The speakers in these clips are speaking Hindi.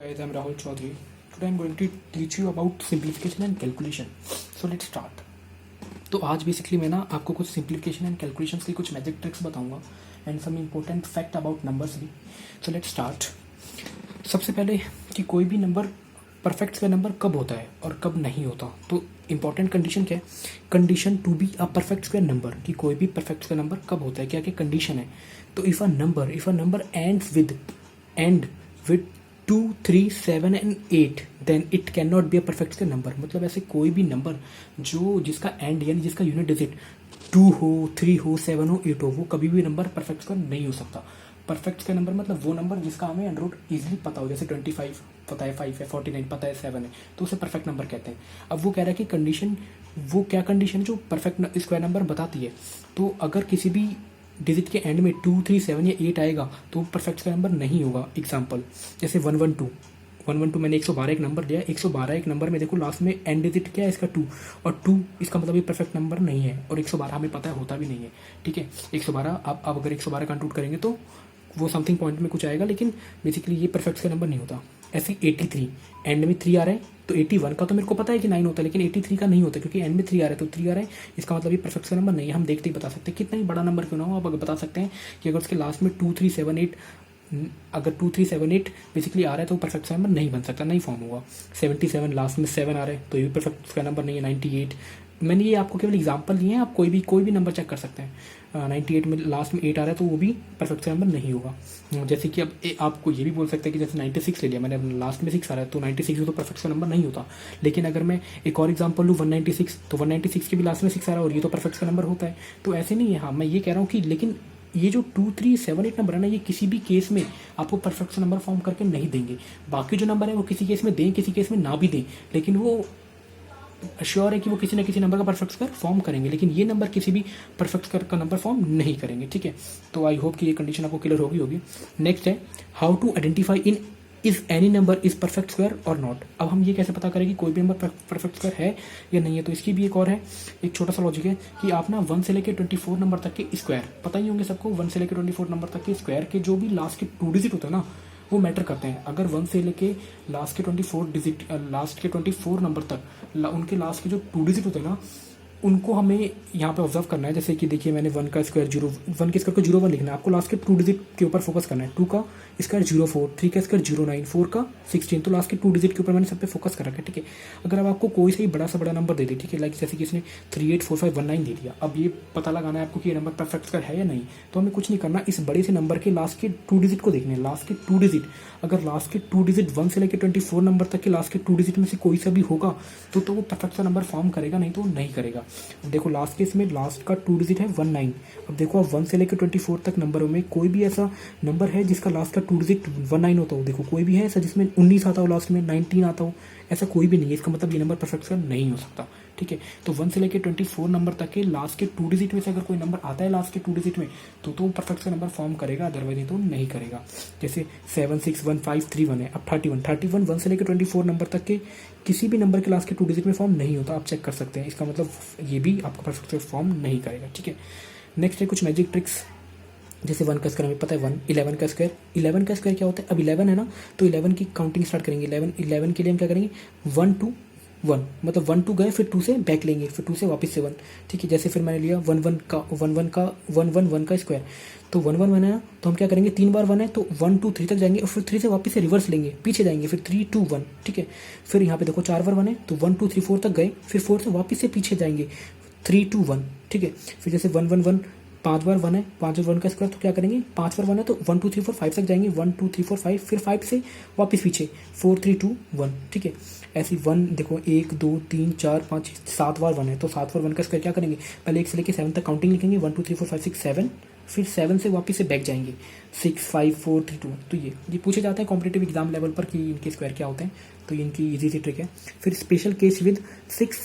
Guys, I'm Rahul Chaudhary. Today I'm going to teach you about simplification and calculation. So let's start. तो आज बेसिकली मैं ना आपको कुछ सिंप्लीफिकेशन एंड कैलकुलेशंस की कुछ मैजिक ट्रिक्स बताऊंगा and some important fact about numbers भी. So let's start. सबसे पहले कि कोई भी नंबर परफेक्ट स्क्वायर नंबर कब होता है और कब नहीं होता. तो इंपॉर्टेंट कंडीशन क्या है? Condition to be a perfect square number, कि कोई भी परफेक्ट स्क्वायर नंबर कब होता है, क्या क्या कंडीशन है. तो if a number end with 2, 3, 7 and 8 then it can not be a perfect square number. मतलब ऐसे कोई भी नंबर जो जिसका एंड यानी जिसका यूनिट डिजिट 2 हो, 3 हो, 7 हो, 8 हो, वो कभी भी नंबर परफेक्ट स्क्वायर नहीं हो सकता. परफेक्ट स्क्वायर नंबर मतलब वो नंबर जिसका हमें अंडर रूट ईजिली पता हो, जैसे 25 पता है, 5 है, 49 पता है, 7 है, तो उसे परफेक्ट नंबर कहते हैं. अब वो कह रहा है कि कंडीशन, वो क्या कंडीशन जो परफेक्ट स्क्वायर नंबर बताती है. तो अगर किसी भी डिजिट के एंड में 2, 3, 7 या 8 आएगा तो परफेक्ट स्क्वायर नंबर नहीं होगा. एग्जाम्पल जैसे 112 मैंने 112 एक नंबर दिया. 112 एक नंबर में देखो लास्ट में एंड डिजिट क्या है इसका 2, और 2 इसका मतलब ये परफेक्ट नंबर नहीं है, और 112 हमें पता है होता भी नहीं है. ठीक है, 112 आप अगर 112 कंट्रोल करेंगे तो वो समथिंग पॉइंट में कुछ आएगा, लेकिन बेसिकली ये परफेक्ट स्क्वायर नंबर नहीं होता. ऐसे 83 एंड में 3 आ रहा है, तो 81 का तो मेरे को पता है कि 9 होता है, लेकिन 83 का नहीं होता क्योंकि एंड में 3 आ रहा है, तो 3 आ रहा है, इसका मतलब ये परफेक्ट स्क्वायर नंबर नहीं है. हम देखते ही बता सकते हैं, कितना ही बड़ा नंबर क्यों ना हो, आप अगर बता सकते हैं कि अगर उसके लास्ट में 2, 3, 7, 8 अगर 2, 3, 7, 8 बेसिकली आ रहा है तो परफेक्ट स्क्वायर नंबर नहीं बन सकता, नहीं फॉर्म होगा. 77 लास्ट में 7 आ रहा है तो ये भी परफेक्ट स्क्वायर नंबर नहीं है. 98 मैंने ये आपको केवल एग्जांपल दिए हैं, आप कोई भी नंबर चेक कर सकते हैं. 98 में लास्ट में 8 आ रहा है तो वो भी परफेक्ट स्क्वायर नंबर नहीं होगा. जैसे कि अब आपको ये भी बोल सकते हैं कि जैसे 96 ले लिया मैंने, अब लास्ट में 6 आ रहा है तो 96 भी तो परफेक्ट स्क्वायर नंबर नहीं होता. लेकिन अगर मैं एक और एग्जांपल लूँ 196, तो 196 के भी लास्ट में 6 आ रहा है और ये तो परफेक्ट स्क्वायर नंबर होता है. तो ऐसे नहीं है. हाँ, मैं ये कह रहा हूँ कि लेकिन ये जो 2, 3, 7, 8 नंबर है ना, ये किसी भी केस में आपको परफेक्ट नंबर फॉर्म करके नहीं देंगे. बाकी जो नंबर है वो किसी केस में दें, किसी केस में ना भी दें, लेकिन वो श्योर है कि वो किसी ना किसी नंबर का परफेक्ट स्क्वायर फॉर्म करेंगे. लेकिन ये नंबर किसी भी परफेक्ट स्क्वायर का नंबर फॉर्म नहीं करेंगे. ठीक है, तो आई होप कि ये कंडीशन आपको क्लियर होगी. नेक्स्ट है how to identify in is any number is perfect square और नॉट. अब हम ये कैसे पता करें कि कोई भी नंबर परफेक्ट स्क्वायर है या नहीं है. तो इसकी भी एक और है, एक छोटा सा लॉजिक है कि आप ना 1 से लेकर 24 नंबर तक के स्क्वायर, पता ही होंगे सबको, 1 से लेकर 24 नंबर तक के स्क्वायर के जो भी लास्ट के 2 डिजिट होते हैं ना, वो मैटर करते हैं. अगर 1 से लेके लास्ट के 24 डिजिट, लास्ट के 24 नंबर तक उनके लास्ट के जो 2 डिजिट होते हैं ना, उनको हमें यहाँ पे ऑब्जर्व करना है. जैसे कि देखिए मैंने 1 का स्क्वायर 0, 1 के स्क्वायर को 01 लिखना है. आपको लास्ट के 2 डिजिट के ऊपर फोकस करना है. 2 का स्क्वायर 04, 3 का स्क्वायर 09, 4 का 16, तो लास्ट के 2 डिजिट के ऊपर मैंने सब पे फोकस कर रखा है. ठीक है, अगर अब आपको कोई सा ही बड़ा सा बड़ा नंबर दे दे, ठीक है, लाइक जैसे कि इसने 384519 दे दिया, अब ये पता लगाना है आपको कि ये नंबर परफेक्ट स्क्वायर है या नहीं. तो हमें कुछ नहीं करना, इस बड़े से नंबर के लास्ट के 2 डिजिट को देखने हैं. लास्ट के 2 डिजिट, अगर लास्ट के 2 डिजिट 1 से लेकर 24 नंबर तक के लास्ट के 2 डिजिट में से कोई सा भी होगा तो वो परफेक्ट सा नंबर फॉर्म करेगा, नहीं तो नहीं करेगा. देखो लास्ट के इसमें लास्ट का 2 डिजिट है 19. अब देखो आप 1 से लेकर 24 तक नंबरों में कोई भी ऐसा नंबर है जिसका लास्ट का 2 डिजिट 19 होता हो. देखो कोई भी है ऐसा जिसमें 19 आता हो, लास्ट में 19 आता हो, ऐसा कोई भी नहीं है. इसका मतलब ये नंबर परफेक्ट स्क्वायर नहीं हो सकता. ठीक है, तो 1 से लेकर 24 नंबर तक के लास्ट के 2 डिजिट में से अगर कोई नंबर आता है लास्ट के 2 डिजिट में तो परफेक्ट स्क्वायर नंबर फॉर्म करेगा, अदरवाइज तो नहीं करेगा. जैसे 761531 है. अब 31 1 से लेकर 24 नंबर तक के किसी भी नंबर के लास्ट के 2 डिजिट में फॉर्म नहीं होता. आप चेक कर सकते हैं, इसका मतलब ये भी आपका परफेक्ट स्क्वायर फॉर्म नहीं करेगा. ठीक है, नेक्स्ट है कुछ मैजिक ट्रिक्स. जैसे 1 का स्क्वायर हमें पता है 1, 11 का स्क्वायर, 11 का स्क्वायर क्या होता है. अब 11 है ना, तो 11 की काउंटिंग स्टार्ट करेंगे. 11 के लिए हम क्या करेंगे, 1 2 1, मतलब 1 2 गए, फिर 2 से बैक लेंगे, फिर 2 से वापस से 1. ठीक है, जैसे फिर मैंने लिया 1 1 का 1 का स्क्वायर, तो 1 1 1 है ना, तो हम क्या करेंगे, 3 बार 1 है तो 1 2 3 तक जाएंगे, और फिर 3 से वापस से रिवर्स लेंगे, पीछे जाएंगे, फिर 3 2 1. ठीक है, फिर यहाँ पे देखो 4 बार 1 है तो 1 2 3 4 तक गए, फिर 4 से वापस से पीछे जाएंगे, 3 2 1. ठीक है, फिर जैसे 1 1 1 5 बार 1 है, 5 और 1 का स्क्वायर, तो क्या करेंगे, 5 बार 1 है तो 1 2 3 4 5 तक जाएंगे, 1 2 3 4 5, फिर 5 से वापस पीछे 4 3 2 1. ठीक है, ऐसी 1 देखो 1 2 3 4 5 7 बार 1 है तो 7 बार 1 का स्क्वायर क्या करेंगे, पहले 1 से लेकर 7 तक काउंटिंग लिखेंगे, 1 2 3 4 5 6 7, फिर 7 से वापस से बैक जाएंगे, 6 5 4 3 2. तो ये पूछे जाते हैं कॉम्पिटेटिव एग्जाम लेवल पर कि इनके स्क्वायर क्या होते हैं, तो इनकी इजी सी ट्रिक है. फिर स्पेशल केस विद 6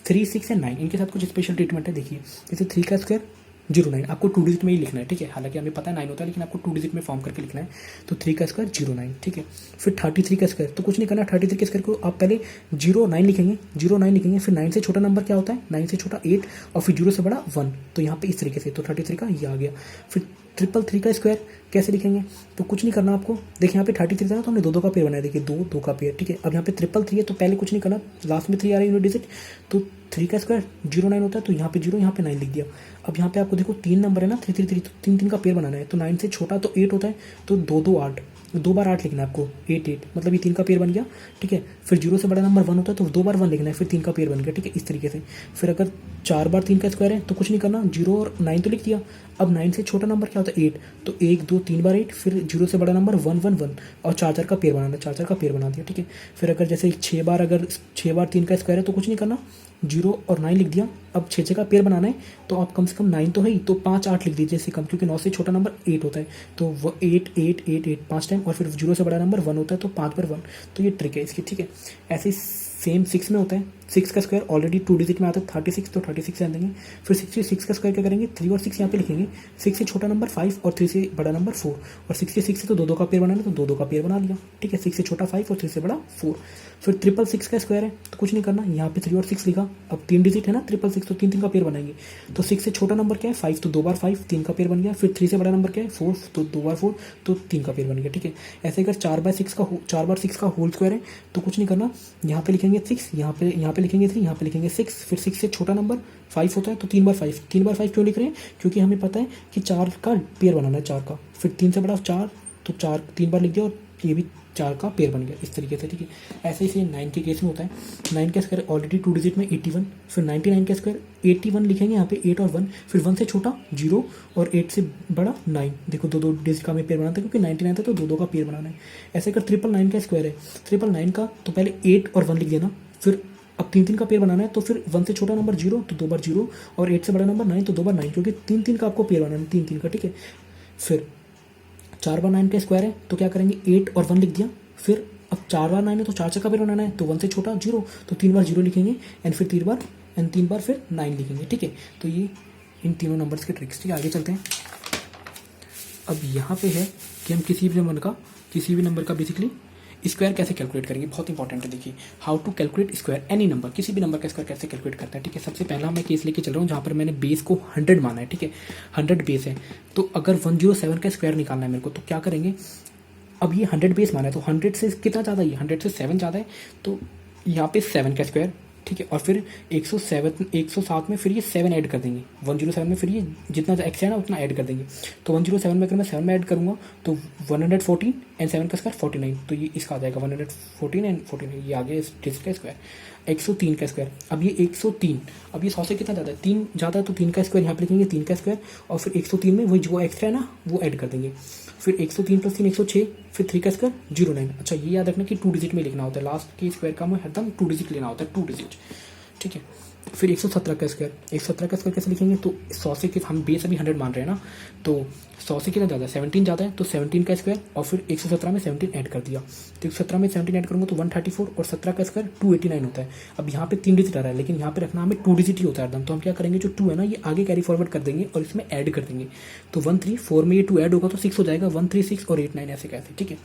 3 6 एंड 9, इनके साथ कुछ स्पेशल ट्रीटमेंट है. देखिए जैसे 3 का स्क्वायर 09, आपको 2 डिजिट में ही लिखना है. ठीक है, हालांकि हमें पता है 9 होता है, लेकिन आपको 2 डिजिट में फॉर्म करके लिखना है. तो 3 का स्क्वायर 09. ठीक है, फिर 33 का स्क्वायर, तो कुछ नहीं करना, 33 के स्क्वायर को आप पहले 09 लिखेंगे, 09 लिखेंगे, फिर 9 से छोटा नंबर क्या होता है, 9 से छोटा 8, और फिर 0 से बड़ा 1. तो यहाँ पे इस तरीके से, तो 33 का ये आ गया. फिर ट्रिपल थ्री का स्क्वायर कैसे लिखेंगे, तो कुछ नहीं करना आपको। देखिए यहाँ पे 33 था ना, तो हमने दो दो का पेयर बनाया, देखिए दो दो का पेयर, ठीक है। अब यहाँ पे ट्रिपल थ्री है तो पहले कुछ नहीं करना, लास्ट में 3 आ रही है यूनिट डिजिट, तो 3 का स्क्वायर 09 होता है, तो यहाँ पे 0 यहाँ पे 9 लिख दिया। अब यहाँ पे आपको देखो 3 नंबर है ना, 3 तो 3 का पेयर बनाना है, तो 9 से छोटा तो 8 होता है, तो 2 2 8, 2 बार 8 लिखना है आपको, 8 8, मतलब ये 3 का पेयर बन गया, ठीक है। फिर 0 से बड़ा नंबर 1 होता है, तो 2 बार 1 लिखना है, फिर 3 का पेयर बन गया, ठीक है, इस तरीके से। फिर अगर 4 बार 3 का स्क्वायर है तो कुछ नहीं करना, 0 और 9 तो लिख दिया। अब 9 से छोटा नंबर क्या होता है 8, तो 1 2 3 बार 8, फिर 0 से बड़ा नंबर 1 1 1, और 4 4 का पेयर बनाना, 4 4 का पेयर बना दिया, ठीक है। फिर अगर जैसे 6 बार, अगर 6 बार 3 का स्क्वायर है तो कुछ नहीं करना, 0 और 9 लिख दिया। अब 6 6 का पेयर बनाना है, तो आप कम से कम 9 तो है ही, तो 5 8 लिख दीजिए इससे कम, क्योंकि 9 से छोटा नंबर 8 होता है, तो वो 8 8 8 8 5 टाइम, और फिर 0 से बड़ा नंबर 1 होता है, तो 5 पर 1, तो ये ट्रिक है इसकी, ठीक है। ऐसे ही सेम 6 में होता है, 6 का स्क्वायर ऑलरेडी 2 डिजिट में आता है 36, तो 36 से देंगे। फिर 66 का स्क्वायर क्या करेंगे, 3 और 6 यहाँ पे लिखेंगे, 6 से छोटा नंबर 5 और 3 से बड़ा नंबर 4, और 66 से तो 2 2 का पेयर बनाना, तो 2 2 का पेयर बना लिया, ठीक है। 6 से छोटा 5 और 3 से बड़ा 4। फिर 666 का स्क्वायर है, तो कुछ नहीं करना, यहाँ पे 3 और 6 लिखा। अब 3 डिजिट है ना 666, तो 3 3 का पेयर बनाएंगे, तो 6 से छोटा नंबर क्या है 5, तो 2 बार 5, 3 का पेयर बन गया। फिर 3 से बड़ा नंबर क्या है 4, तो 2 बार 4, तो 3 का पेयर बन गया, ठीक है। ऐसे अगर 4 बार 6 का होल स्क्वायर है, तो कुछ नहीं करना, यहाँ पे लिखेंगे 6, यहाँ पे लिखेंगे 3, यहाँ पे लिखेंगे 6। फिर 6 से छोटा नंबर 5 होता है, तो 3 बार 5, 3 बार 5 क्यों लिख रहे हैं, क्योंकि हमें पता है कि 4 का पेयर बनाना है, 4 का। फिर 3 से बड़ा 4, तो 4 3 बार लिख दिया, और ये भी 4 का पेयर बन गया, इस तरीके से, ठीक है। ऐसे ही 9 के केस में होता है। 9 का स्क्वायर ऑलरेडी 2 डिजिट में 81, फिर 99 का स्क्वायर 81 लिखेंगे यहाँ पे, 8 और 1, फिर 1 से छोटा 0 और 8 से बड़ा 9, देखो 2 2 डिजिट का हमें पेयर बनाता है, क्योंकि 99 था तो 2 2 का पेयर बनाना है। ऐसे अगर 999 का स्क्वायर है, 999 का तो पहले 8 और 1 लिख देना, फिर अब 3 3 का पेयर बनाना है, तो फिर 1 से छोटा नंबर 0, तो 2 बार 0, और 8 से बड़ा नंबर 9, तो 2 बार 9, क्योंकि 3 3 का आपको पेयर बनाना है, 3 3 का, ठीक है। फिर 4 बार 9 का स्क्वायर है, तो क्या करेंगे 8 और 1 लिख दिया। फिर अब 4 बार 9 है, तो 4 4 का पेयर बनाना है, तो 1 से छोटा 0, तो 3 बार 0 लिखेंगे, एंड फिर 3 बार फिर 9 लिखेंगे, ठीक है। तो ये इन तीनों नंबर्स के ट्रिक्स, ठीक है। आगे चलते हैं। अब यहाँ पे है कि हम किसी भी नंबर का बेसिकली स्क्वायर कैसे कैलकुलेट करेंगे, बहुत इंपॉर्टेंट है। देखिए, how to calculate square any number, किसी भी नंबर का स्क्वायर कैसे कैलकुलेट करता है, ठीक है। सबसे पहला मैं केस लेके चल रहा हूँ जहाँ पर मैंने बेस को 100 माना है, ठीक है। 100 बेस है, तो अगर 107 का स्क्वायर निकालना है मेरे को, तो क्या करेंगे, अब ये 100 बेस माना है, तो 100 से कितना ज़्यादा है, 100 से 7 ज़्यादा है, तो यहाँ पे 7 का स्क्वायर, ठीक है। और फिर 107 में फिर ये 7 ऐड कर देंगे, 107 में फिर ये जितना एक्स है ना उतना ऐड कर देंगे, तो 107 में अगर मैं 7 में ऐड करूँगा तो 114 एंड 7 का स्क्वायर 49, तो ये इसका आ जाएगा 114 एंड 49, ये आ गया इस डिजिट का स्क्वायर। 103 का स्क्वायर, अब ये 103, अब ये 100 से कितना ज़्यादा है, 3 ज़्यादा है, तो 3 का स्क्वायर यहाँ पे लिखेंगे, 3 का स्क्वायर, और फिर 103 में वही जो एक्स्ट्रा है ना वो ऐड कर देंगे। फिर 103 + 3 106, फिर 3 का स्क्वायर 09। अच्छा, ये याद रखना कि 2 डिजिट में लिखना होता है, लास्ट के स्क्वायर का हमें एकदम 2 डिजिट लेना होता है, 2 डिजिट, ठीक है। फिर 117 का स्क्वायर, 117 का स्क्वायर कैसे लिखेंगे, तो 100 से हम बेस अभी 100 मान रहे हैं ना, तो 100 से कितना ज़्यादा है, 17 ज़्यादा है, तो 17 का स्क्वायर, और फिर 117 में 17 ऐड कर दिया, तो 117 में 17 ऐड करूँगा तो 134, और 17 का स्क्वायर 289 होता है। अब यहाँ पे 3 डिजिट आ रहा है, लेकिन यहाँ पे रखना हमें 2 डिजिट ही होता है एकदम, तो हम क्या करेंगे, जो 2 है ना ये आगे कैरी फॉरवर्ड कर देंगे और इसमें ऐड कर देंगे, तो 134 में ये 2 ऐड होगा तो 6 हो जाएगा, 136 और 89 ऐसे कैसे, ठीक है।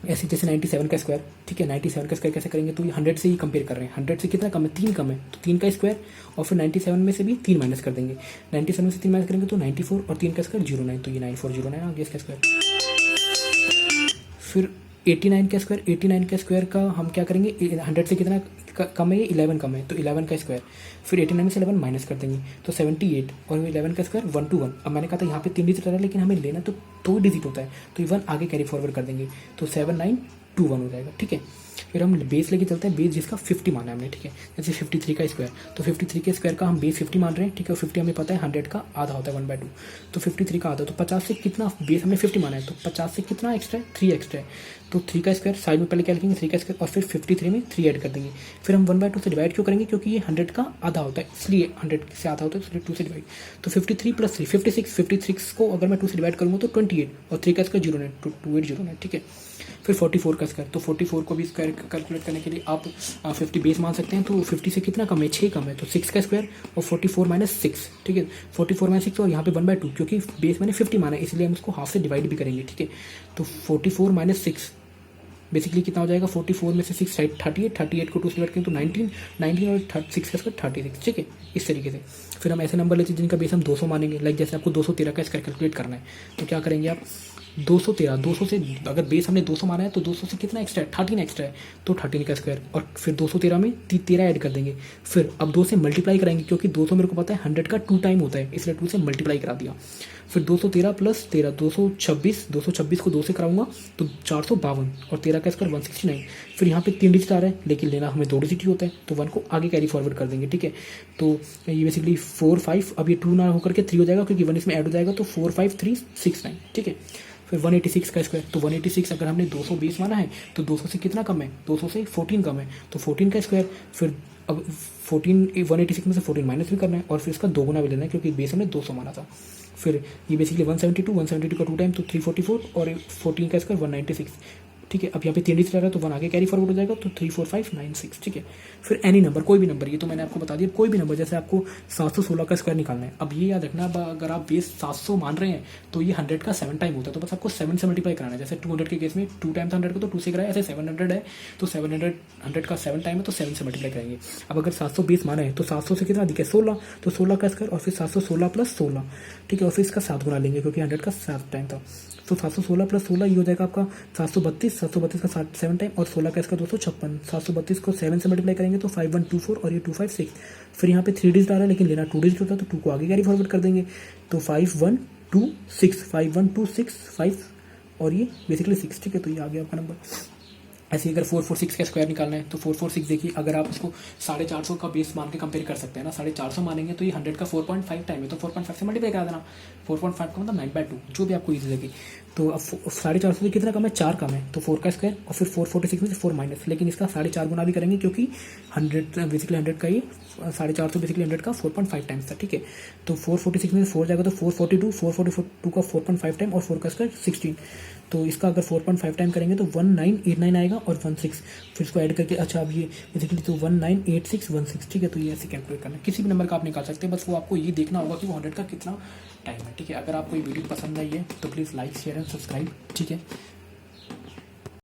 ऐसे जैसे 97 का स्क्वायर, ठीक है। 97 का स्क्वायर कैसे करेंगे, तो ये 100 से ही कंपेयर कर रहे हैं, 100 से कितना कम है, 3 कम है, तो 3 का स्क्वायर, और फिर 97 में से भी 3 माइनस कर देंगे, 97 में से 3 माइनस करेंगे तो 94, और 3 का स्क्वायर 09, तो ये 9409 आ गया इसका स्क्वायर। फिर 89 का स्क्वायर, 89 का स्क्वायर का हम क्या करेंगे, 100 से कितना कम है, ये 11 कम है, तो 11 का स्क्वायर, फिर 89 में से 11 माइनस कर देंगे, तो 78, और 11 का स्क्वायर 121। अब मैंने कहा था यहाँ पे 3 डिजिट आ रहा है, लेकिन हमें लेना तो 2 डिजिट होता है, तो ये 1 आगे कैरी फॉरवर्ड कर देंगे, तो 7921 हो जाएगा, ठीक है। फिर हम बेस लेके चलते हैं, बेस जिसका 50 माना है हमने, ठीक है। जैसे 53 का स्क्वायर, तो 53 के स्क्वायर का हम बेस 50 मान रहे हैं, ठीक है। 50 हमें पता है 100 का आधा होता है 1/2, तो 53 का आधा, तो 50 से कितना, बेस हमने 50 माना है, तो 50 से कितना एक्स्ट्रा है, 3 एक्स्ट्रा है, तो 3 का स्क्वायर साइड में पहले क्या लिखेंगे, 3 का स्क्वायर, और फिर 53 में 3 ऐड कर देंगे। फिर हम 1/2 से डिवाइड क्यों करेंगे, क्योंकि ये 100 का आधा होता है, इसलिए 100 से आधा होता है, इसलिए 2 से डिवाइड, तो 53 + 3 56 को अगर मैं 2 से डिवाइड करूँगा तो 28, और 3 का स्क्वायर 09, 2809, ठीक है। फिर 44 का स्क्वायर, तो 44 को भी स्क्वायर कैलकुलेट करने के लिए आप 50 बेस मान सकते हैं, तो 50 से कितना कम है, 6 कम है, तो 6 का स्क्वायर, और 44 - 6, ठीक है। 44 - 6, और यहाँ पे 1/2, क्योंकि बेस मैंने 50 माना है, इसलिए हम उसको हाफ से डिवाइड भी करेंगे, ठीक है। तो 44 - 6 बेसिकली कितना हो जाएगा 44 में से 6 38, 38 को 2 से डिवाइड करें तो 19, 19 और 6 का स्क्वायर 36, ठीक है, इस तरीके से। फिर हम ऐसे नंबर लेते हैं जिनका बेस हम 200 मानेंगे, लाइक जैसे आपको 213 का स्क्वायर कैलकुलेट करना है तो क्या करेंगे आप 213, 200 से अगर बेस हमने 200 माना है तो 200 से कितना एक्स्ट्रा है 13 एक्स्ट्रा है तो 13 का स्क्वायर, और फिर 213 में 13 ऐड कर देंगे। फिर अब 2 से मल्टीप्लाई कराएंगे क्योंकि 200 मेरे को पता है 100 का 2 टाइम होता है, इसलिए 2 से मल्टीप्लाई करा दिया। फिर 213 प्लस 13 226, 226 को 2 से कराऊंगा तो 452 और 13 का स्क्वायर 169। फिर यहाँ पे 3 डिजिट आ रहा है लेकिन लेना हमें 2 डिजिट ही होता है तो 1 को आगे कैरी फॉरवर्ड कर देंगे, ठीक है। तो ये बेसिकली 4 5, अब ये 2 ना होकर के 3 हो जाएगा क्योंकि 1 इसमें ऐड हो जाएगा तो 4 5 3 6 9, ठीक है। फिर 186 का स्क्वायर, तो 186 अगर हमने 220 माना है तो 200 से कितना कम है 200 से 14 कम है तो 14 का स्क्वायर। फिर अब 14 186 में से 14 माइनस भी करना है और फिर इसका 2 गुना भी लेना है क्योंकि बेस हमने 200 माना था। फिर ये बेसिकली 172 का 2 टाइम तो 344 और 14 का स्क्वायर 196, ठीक है। अब यहाँ पे 3 डिजिट आ रहा है तो 1 आगे कैरी फॉरवर्ड हो जाएगा तो 34596, ठीक है। फिर एनी नंबर, कोई भी नंबर, ये तो मैंने आपको बता दिया, कोई भी नंबर, जैसे आपको 716 का स्क्वायर निकालना है। अब ये याद रखना, अब अगर आप बेस 700 मान रहे हैं तो ये 100 का 7 टाइम होता है, तो बस आपको 7 से मल्टीप्लाई कराना है। जैसे 200 के केस में 2 टाइम्स 100 को तो 2 से कराया, ऐसे 700 है तो 700 100 का 7 टाइम है तो 7 से मल्टीप्लाई करेंगे। अब अगर 720 माना है तो 700 से कितना अधिक है 16, तो 16 का स्क्वायर और फिर 716 प्लस 16, ठीक है, और फिर इसका 7 गुना लेंगे क्योंकि 100 का 7 टाइम था। तो 716 प्लस 16 ये हो जाएगा आपका 732, 732 का 7 टाइम और 16 का इसका 256। 732 को 7 से मल्टीप्लाई करेंगे तो 5124 और ये 256। फिर यहाँ पे 3 डिजिट आ रहा है लेकिन लेना 2 डिजिट होता है तो 2 को आगे कैरी फॉरवर्ड कर देंगे तो 5126, 5126 5 और ये बेसिकली 6, ठीक है। तो ये आ गया आपका नंबर। ऐसे अगर 446 का स्क्वायर निकालना है तो 446 देखिए, अगर आप इसको 450 का बेस मान के कंपेयर कर सकते हैं ना, 450 मानेंगे तो ये 100 का 4.5 टाइम है तो 4.5 से मल्टीप्लाई करा देना। 4.5 का मतलब 9/2, जो भी आपको ईजी लगे। तो अब 450 से कितना कम है 4 कम है तो 4 का स्क्वायर और फिर 446 में से 4 माइनस, लेकिन इसका 4.5 गुना भी करेंगे क्योंकि 100 बेसिकली 100 का ये 450 बेसिकली 100 का 4.5 टाइम्स था, ठीक है। तो 446 में से 4 जाएगा तो 442, 442 का 4.5 टाइम और 4 का स्क्वायर 16। तो इसका अगर 4.5 टाइम करेंगे तो 1989 आएगा और 16, फिर इसको ऐड करके, अच्छा अब ये बेसिकली तो 198616, ठीक है। तो ये ऐसे कैलकुलेट करना है, किसी भी नंबर का आप निकाल सकते हैं, बस वो आपको ये देखना होगा कि वो 100 का कितना टाइम है, ठीक है। अगर आपको ये वीडियो पसंद आई है तो please like share and subscribe, ठीक है।